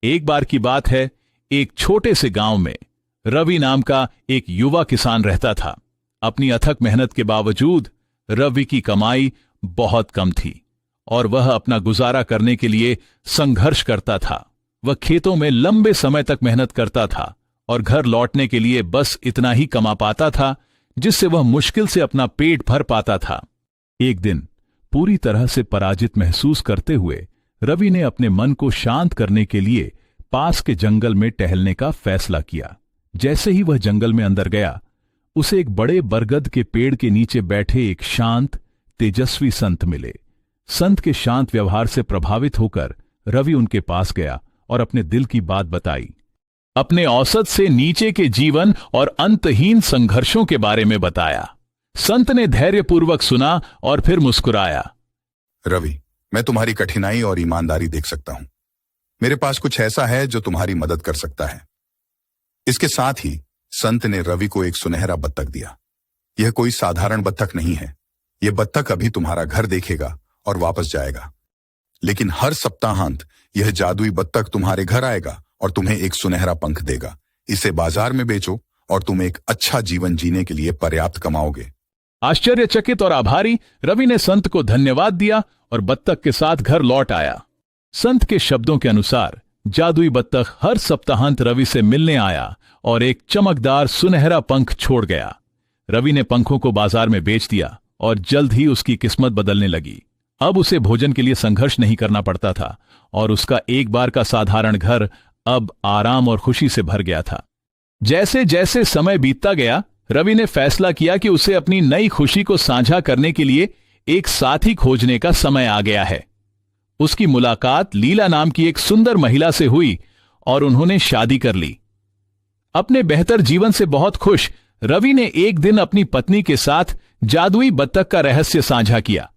एक बार की बात है, एक छोटे से गांव में रवि नाम का एक युवा किसान रहता था। अपनी अथक मेहनत के बावजूद रवि की कमाई बहुत कम थी और वह अपना गुजारा करने के लिए संघर्ष करता था। वह खेतों में लंबे समय तक मेहनत करता था और घर लौटने के लिए बस इतना ही कमा पाता था जिससे वह मुश्किल से अपना पेट भर पाता था। एक दिन पूरी तरह से पराजित महसूस करते हुए रवि ने अपने मन को शांत करने के लिए पास के जंगल में टहलने का फैसला किया। जैसे ही वह जंगल में अंदर गया, उसे एक बड़े बरगद के पेड़ के नीचे बैठे एक शांत तेजस्वी संत मिले। संत के शांत व्यवहार से प्रभावित होकर रवि उनके पास गया और अपने दिल की बात बताई। अपने औसत से नीचे के जीवन और अंतहीन संघर्षों के बारे में बताया। संत ने धैर्यपूर्वक सुना और फिर मुस्कुराया। रवि, मैं तुम्हारी कठिनाई और ईमानदारी देख सकता हूं। मेरे पास कुछ ऐसा है जो तुम्हारी मदद कर सकता है। इसके साथ ही संत ने रवि को एक सुनहरा बत्तख दिया। यह कोई साधारण बत्तख नहीं है। यह बत्तख अभी तुम्हारा घर देखेगा और वापस जाएगा, लेकिन हर सप्ताहांत यह जादुई बत्तख तुम्हारे घर आएगा और तुम्हें एक सुनहरा पंख देगा। इसे बाजार में बेचो और तुम एक अच्छा जीवन जीने के लिए पर्याप्त कमाओगे। आश्चर्यचकित और आभारी रवि ने संत को धन्यवाद दिया और बत्तख के साथ घर लौट आया। संत के शब्दों के अनुसार जादुई बत्तख हर सप्ताहांत रवि से मिलने आया और एक चमकदार सुनहरा पंख छोड़ गया। रवि ने पंखों को बाजार में बेच दिया और जल्द ही उसकी किस्मत बदलने लगी। अब उसे भोजन के लिए संघर्ष नहीं करना पड़ता था और उसका एक बार का साधारण घर अब आराम और खुशी से भर गया था। जैसे जैसे समय बीतता गया, रवि ने फैसला किया कि उसे अपनी नई खुशी को साझा करने के लिए एक साथी खोजने का समय आ गया है। उसकी मुलाकात लीला नाम की एक सुंदर महिला से हुई और उन्होंने शादी कर ली। अपने बेहतर जीवन से बहुत खुश रवि ने एक दिन अपनी पत्नी के साथ जादुई बत्तख का रहस्य साझा किया।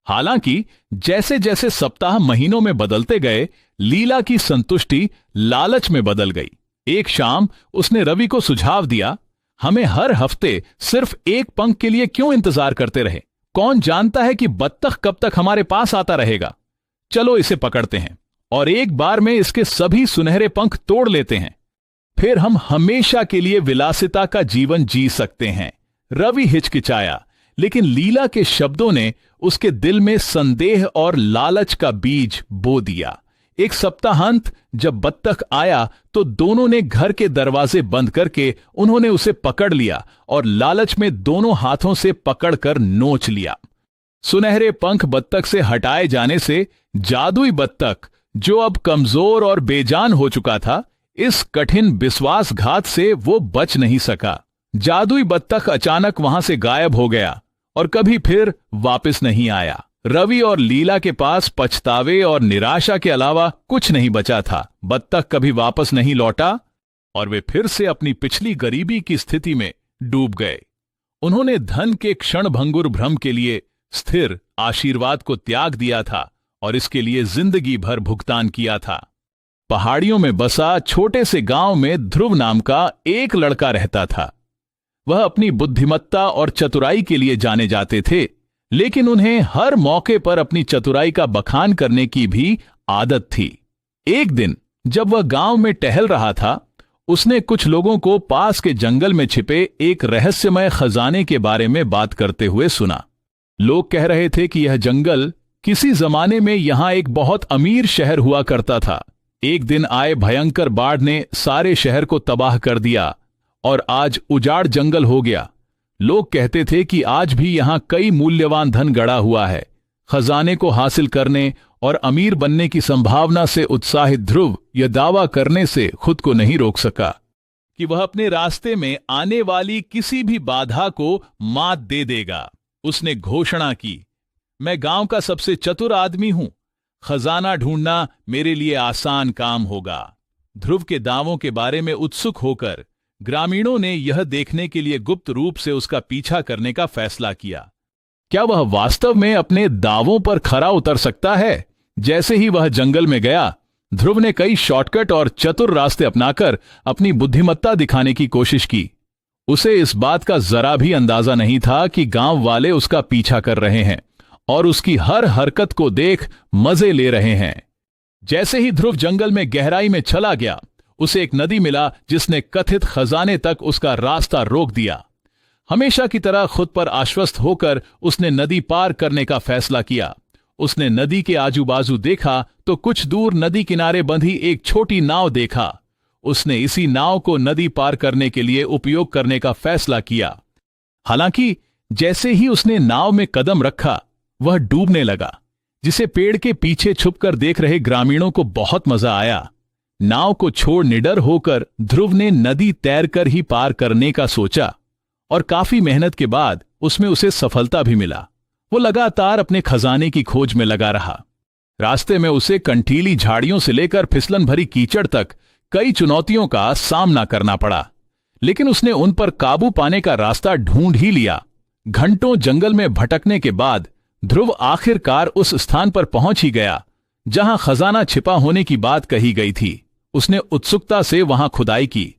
हालांकि जैसे जैसे सप्ताह महीनों में बदलते गए, लीला की संतुष्टि लालच में बदल गई। एक शाम उसने रवि को सुझाव दिया, हमें हर हफ्ते सिर्फ एक पंख के लिए क्यों इंतजार करते रहे? कौन जानता है कि बत्तख कब तक हमारे पास आता रहेगा। चलो इसे पकड़ते हैं और एक बार में इसके सभी सुनहरे पंख तोड़ लेते हैं। फिर हम हमेशा के लिए विलासिता का जीवन जी सकते हैं। रवि हिचकिचाया, लेकिन लीला के शब्दों ने उसके दिल में संदेह और लालच का बीज बो दिया। एक सप्ताहांत जब बत्तख आया तो दोनों ने घर के दरवाजे बंद करके उन्होंने उसे पकड़ लिया और लालच में दोनों हाथों से पकड़कर नोच लिया। सुनहरे पंख बत्तख से हटाए जाने से जादुई बत्तख, जो अब कमजोर और बेजान हो चुका था, इस कठिन विश्वासघात से वो बच नहीं सका। जादुई बत्तख अचानक वहां से गायब हो गया और कभी फिर वापस नहीं आया। रवि और लीला के पास पछतावे और निराशा के अलावा कुछ नहीं बचा था। बत्तख कभी वापस नहीं लौटा और वे फिर से अपनी पिछली गरीबी की स्थिति में डूब गए। उन्होंने धन के क्षणभंगुर भ्रम के लिए स्थिर आशीर्वाद को त्याग दिया था और इसके लिए जिंदगी भर भुगतान किया था। पहाड़ियों में बसा छोटे से गांव में ध्रुव नाम का एक लड़का रहता था। वह अपनी बुद्धिमत्ता और चतुराई के लिए जाने जाते थे, लेकिन उन्हें हर मौके पर अपनी चतुराई का बखान करने की भी आदत थी। एक दिन जब वह गांव में टहल रहा था, उसने कुछ लोगों को पास के जंगल में छिपे एक रहस्यमय खजाने के बारे में बात करते हुए सुना। लोग कह रहे थे कि यह जंगल किसी जमाने में यहां एक बहुत अमीर शहर हुआ करता था। एक दिन आए भयंकर बाढ़ ने सारे शहर को तबाह कर दिया और आज उजाड़ जंगल हो गया। लोग कहते थे कि आज भी यहां कई मूल्यवान धन गड़ा हुआ है। खजाने को हासिल करने और अमीर बनने की संभावना से उत्साहित ध्रुव यह दावा करने से खुद को नहीं रोक सका कि वह अपने रास्ते में आने वाली किसी भी बाधा को मात दे देगा। उसने घोषणा की, मैं गांव का सबसे चतुर आदमी हूं। खजाना ढूंढना मेरे लिए आसान काम होगा। ध्रुव के दावों के बारे में उत्सुक होकर ग्रामीणों ने यह देखने के लिए गुप्त रूप से उसका पीछा करने का फैसला किया। क्या वह वास्तव में अपने दावों पर खरा उतर सकता है? जैसे ही वह जंगल में गया, ध्रुव ने कई शॉर्टकट और चतुर रास्ते अपनाकर अपनी बुद्धिमत्ता दिखाने की कोशिश की। उसे इस बात का जरा भी अंदाजा नहीं था कि गांव वाले उसका पीछा कर रहे हैं और उसकी हर हरकत को देख मजे ले रहे हैं। जैसे ही ध्रुव जंगल में गहराई में चला गया, उसे एक नदी मिला जिसने कथित खजाने तक उसका रास्ता रोक दिया। हमेशा की तरह खुद पर आश्वस्त होकर उसने नदी पार करने का फैसला किया। उसने नदी के आजू बाजू देखा तो कुछ दूर नदी किनारे बंधी एक छोटी नाव देखा। उसने इसी नाव को नदी पार करने के लिए उपयोग करने का फैसला किया। हालांकि जैसे ही उसने नाव में कदम रखा, वह डूबने लगा, जिसे पेड़ के पीछे छुपकर देख रहे ग्रामीणों को बहुत मजा आया। नाव को छोड़ निडर होकर ध्रुव ने नदी तैरकर ही पार करने का सोचा और काफी मेहनत के बाद उसमें उसे सफलता भी मिला। वो लगातार अपने खजाने की खोज में लगा रहा। रास्ते में उसे कंटीली झाड़ियों से लेकर फिसलन भरी कीचड़ तक कई चुनौतियों का सामना करना पड़ा, लेकिन उसने उन पर काबू पाने का रास्ता ढूंढ ही लिया। घंटों जंगल में भटकने के बाद ध्रुव आखिरकार उस स्थान पर पहुंच ही गया जहां खजाना छिपा होने की बात कही गई थी। उसने उत्सुकता से वहां खुदाई की,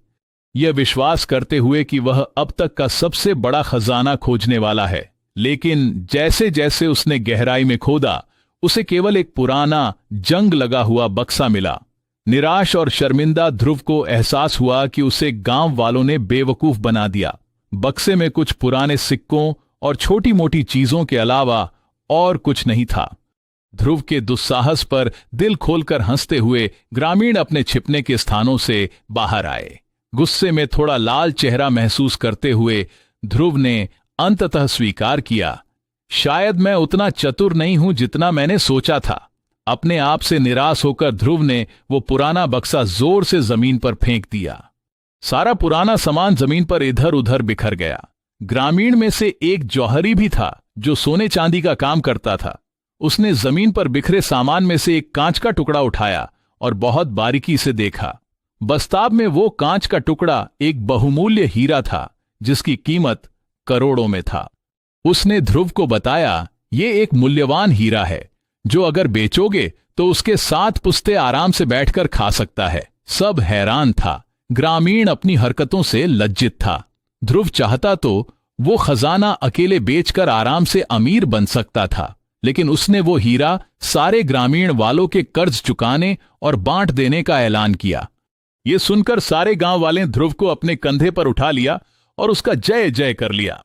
यह विश्वास करते हुए कि वह अब तक का सबसे बड़ा खजाना खोजने वाला है। लेकिन जैसे जैसे उसने गहराई में खोदा, उसे केवल एक पुराना जंग लगा हुआ बक्सा मिला। निराश और शर्मिंदा ध्रुव को एहसास हुआ कि उसे गांव वालों ने बेवकूफ बना दिया। बक्से में कुछ पुराने सिक्कों और छोटी मोटी चीजों के अलावा और कुछ नहीं था। ध्रुव के दुस्साहस पर दिल खोलकर हंसते हुए ग्रामीण अपने छिपने के स्थानों से बाहर आए। गुस्से में थोड़ा लाल चेहरा महसूस करते हुए ध्रुव ने अंततः स्वीकार किया, शायद मैं उतना चतुर नहीं हूं जितना मैंने सोचा था। अपने आप से निराश होकर ध्रुव ने वो पुराना बक्सा जोर से जमीन पर फेंक दिया। सारा पुराना सामान जमीन पर इधर उधर बिखर गया। ग्रामीण में से एक जौहरी भी था जो सोने चांदी का काम करता था। उसने जमीन पर बिखरे सामान में से एक कांच का टुकड़ा उठाया और बहुत बारीकी से देखा। बस्ताब में वो कांच का टुकड़ा एक बहुमूल्य हीरा था जिसकी कीमत करोड़ों में था। उसने ध्रुव को बताया, ये एक मूल्यवान हीरा है जो अगर बेचोगे तो उसके 7 पुश्ते आराम से बैठकर खा सकता है। सब हैरान था। ग्रामीण अपनी हरकतों से लज्जित था। ध्रुव चाहता तो वो खजाना अकेले बेचकर आराम से अमीर बन सकता था, लेकिन उसने वो हीरा सारे ग्रामीण वालों के कर्ज चुकाने और बांट देने का ऐलान किया। ये सुनकर सारे गांव वाले ध्रुव को अपने कंधे पर उठा लिया और उसका जय जय कर लिया।